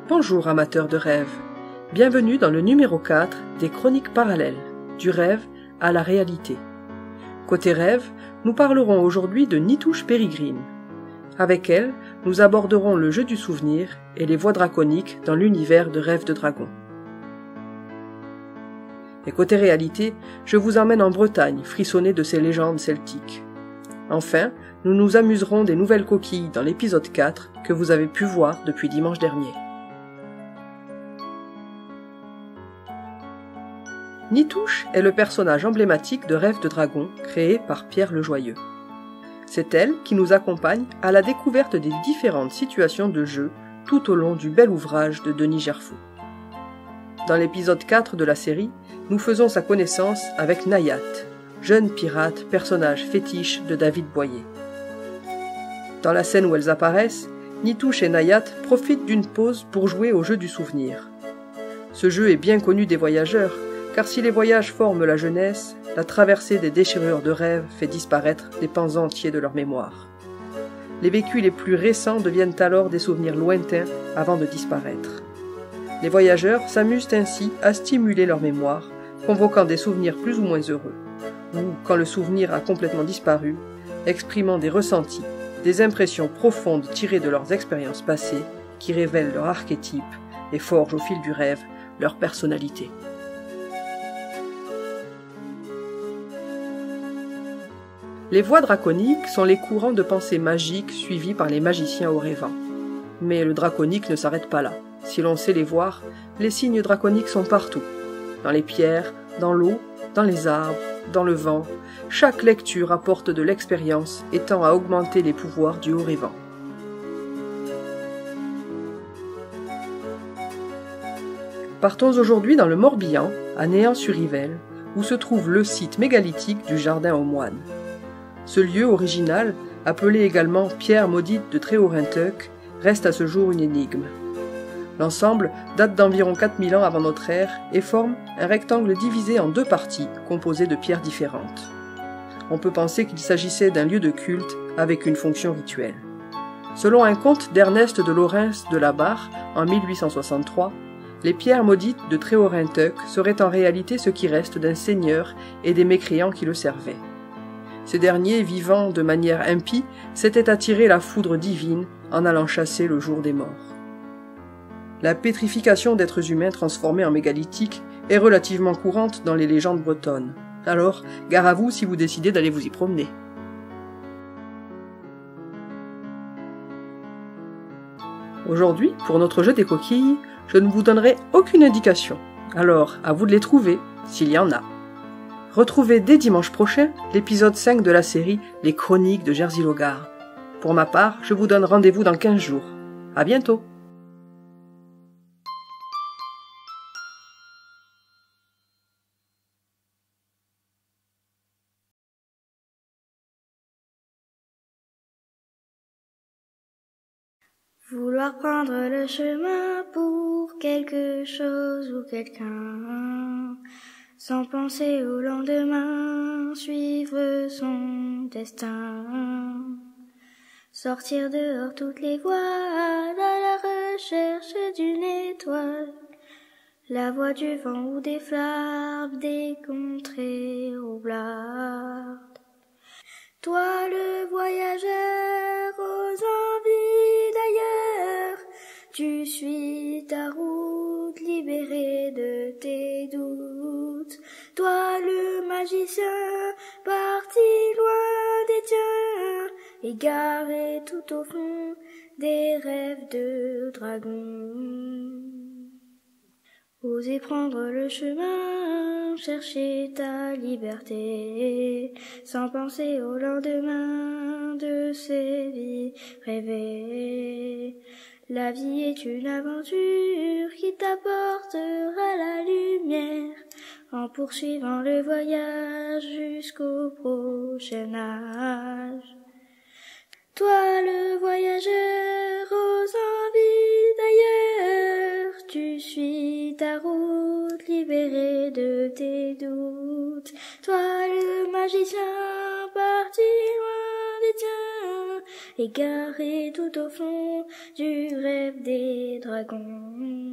Bonjour amateurs de rêve, bienvenue dans le numéro 4 des Chroniques parallèles, du rêve à la réalité. Côté rêve, nous parlerons aujourd'hui de Nitouche Pérégrine. Avec elle, nous aborderons le jeu du souvenir et les voies draconiques dans l'univers de Rêve de Dragon. Et côté réalité, je vous emmène en Bretagne frissonner de ces légendes celtiques. Enfin, nous nous amuserons des nouvelles coquilles dans l'épisode 4 que vous avez pu voir depuis dimanche dernier. Nitouche est le personnage emblématique de Rêve de Dragon créé par Pierre Le Joyeux. C'est elle qui nous accompagne à la découverte des différentes situations de jeu tout au long du bel ouvrage de Denis Gerfaud. Dans l'épisode 4 de la série, nous faisons sa connaissance avec Nayat, jeune pirate, personnage fétiche de David Boyer. Dans la scène où elles apparaissent, Nitouche et Nayat profitent d'une pause pour jouer au jeu du souvenir. Ce jeu est bien connu des voyageurs, car si les voyages forment la jeunesse, la traversée des déchirures de rêves fait disparaître des pans entiers de leur mémoire. Les vécus les plus récents deviennent alors des souvenirs lointains avant de disparaître. Les voyageurs s'amusent ainsi à stimuler leur mémoire, convoquant des souvenirs plus ou moins heureux, ou, quand le souvenir a complètement disparu, exprimant des ressentis, des impressions profondes tirées de leurs expériences passées, qui révèlent leur archétype et forgent au fil du rêve leur personnalité. Les voies draconiques sont les courants de pensée magiques suivis par les magiciens au rêvant. Mais le draconique ne s'arrête pas là. Si l'on sait les voir, les signes draconiques sont partout. Dans les pierres, dans l'eau, dans les arbres, dans le vent, chaque lecture apporte de l'expérience et tend à augmenter les pouvoirs du haut rêvant. Partons aujourd'hui dans le Morbihan, à Néant-sur-Yvelle, où se trouve le site mégalithique du Jardin aux Moines. Ce lieu original, appelé également Pierre maudite de Tréorinteuc, reste à ce jour une énigme. L'ensemble date d'environ 4000 ans avant notre ère et forme un rectangle divisé en deux parties composées de pierres différentes. On peut penser qu'il s'agissait d'un lieu de culte avec une fonction rituelle. Selon un conte d'Ernest de Lorens de la Barre, en 1863, les pierres maudites de Tréorinteuc seraient en réalité ce qui reste d'un seigneur et des mécréants qui le servaient. Ces derniers, vivant de manière impie, s'étaient attiré la foudre divine en allant chasser le jour des morts. La pétrification d'êtres humains transformés en mégalithiques est relativement courante dans les légendes bretonnes. Alors, gare à vous si vous décidez d'aller vous y promener. Aujourd'hui, pour notre jeu des coquilles, je ne vous donnerai aucune indication. Alors, à vous de les trouver, s'il y en a. Retrouvez dès dimanche prochain l'épisode 5 de la série Les Chroniques de Jerzy Logard. Pour ma part, je vous donne rendez-vous dans 15 jours. À bientôt! Vouloir prendre le chemin pour quelque chose ou quelqu'un, sans penser au lendemain, suivre son destin. Sortir dehors toutes les voiles à la recherche d'une étoile, la voix du vent ou des flammes, des contrées roublardes. Toi le voyageur aux envies d'ailleurs, tu suis ta route libérée de tes doutes. Toi le magicien parti loin des tiens, égaré tout au fond des rêves de dragon. Oser prendre le chemin, chercher ta liberté, sans penser au lendemain de ces vies rêvées. La vie est une aventure qui t'apportera la lumière, en poursuivant le voyage jusqu'au prochain âge. Toi le voyageur aux envies d'ailleurs, tu suis ta route libérée de tes doutes. Toi le magicien parti loin des tiens, égaré tout au fond du rêve des dragons.